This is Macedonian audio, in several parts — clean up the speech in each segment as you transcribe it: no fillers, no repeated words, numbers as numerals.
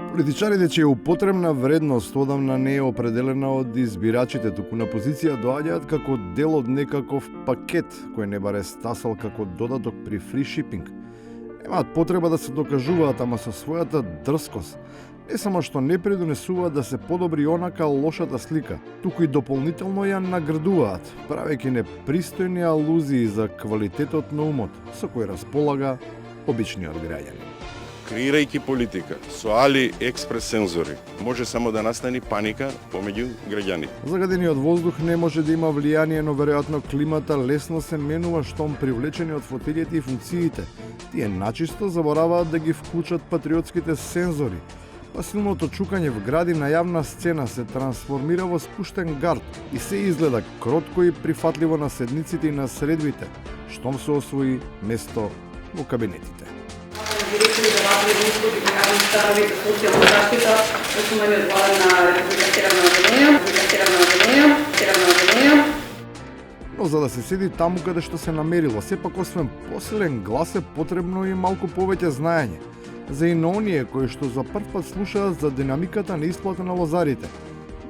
Политичарите чија употребна вредност одамна не е определена од избирачите, туку на позиција доаѓаат како дел од некаков пакет кој не баре стасал како додаток при фри шипинг. Немаат потреба да се докажуваат, ама со својата дрскост не само што не придонесуваат да се подобри онака лошата слика, туку и дополнително ја наградуваат, правејќи непристојни алузии за квалитетот на умот со кој располага обичниот граѓанин. Креирајќи политика со али експрес сензори, може само да настани паника помеѓу граѓаните. Загадениот воздух не може да има влијание, но веројатно климата лесно се менува штом привлечени од фотелите и функциите. Тие начисто забораваат да ги вклучат патриотските сензори, па силното чукање в гради на јавна сцена се трансформира во спуштен гард и се изгледа кротко и прифатливо на седниците и на средбите, штом се освои место во кабинетите. Директори за развој услуги во јавни станови за социјална заштита, основани од влада на Република Северна Македонија. Но за да се седи таму каде што се намерило, сепак освен посилен глас е потребно и малку повеќе знаење. За и на оние кои што за прв пат слушаат за динамиката на исплата на лозарите.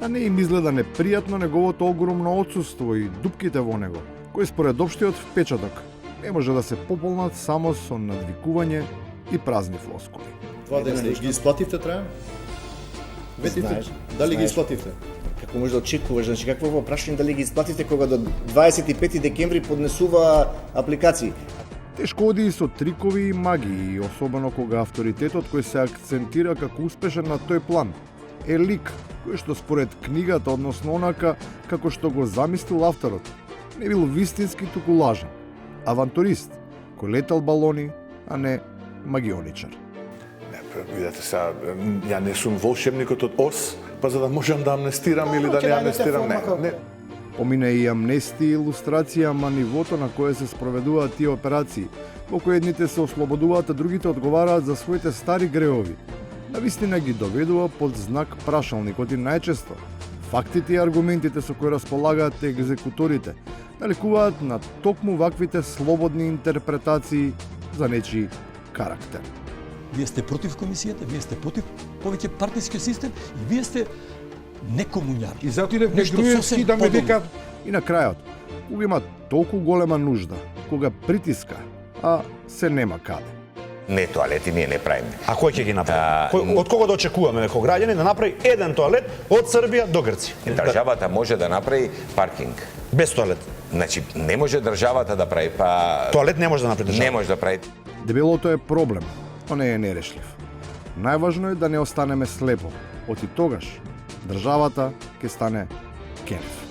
Да не им изгледа непријатно неговото огромно отсуство и дупките во него, кои според општиот впечаток не може да се пополнат само со надвикување и празни флоскули. Два дена ги исплативте траја? Ветите? Дали ги исплативте? Како може да очекуваш, значи какво во прашање дали ги исплатите кога до 25 декември поднесува апликации? Тешко оди и со трикови и магии, особено кога авторитетот кој се акцентира како успешен на тој план е лик кој што според книгата, односно онака како што го замислил авторот, не бил вистински туку лажен, авантурист кој летал балони, а не магионичар. Видете сега, ја не сум волшебникот од Ос, па за да можам да амнестирам или да не амнестирам, не. Помина и амнестија и илустрација, ама нивото на кое се спроведуваат тие операции, во кои едните се ослободуваат, а другите одговараат за своите стари греови. Навистина ги доведува под знак прашалникот и најчесто фактите и аргументите со кои располагаат екзекуторите наликуваат на токму ваквите слободни интерпретации за нечи карактер. Вие сте против комисијата, вие сте против повеќе партиски систем и вие сте некомуњари. И затоа не Груевски да ме дека... И на крајот, кога има толку голема нужда, кога притиска, а се нема каде. Не, тоалети ние не правиме. А кој ќе ги направи? Од кого да очекуваме како граѓани да направи еден тоалет од Србија до Грција? Државата може да направи паркинг. Без тоалет. Значи, не може државата да прави, па... Тоалет не може да направи државата. Не може да прави. Дебелото е проблем, но не е нерешлив. Најважно е да не останеме слепо. Оти тогаш државата ќе стане кенеф.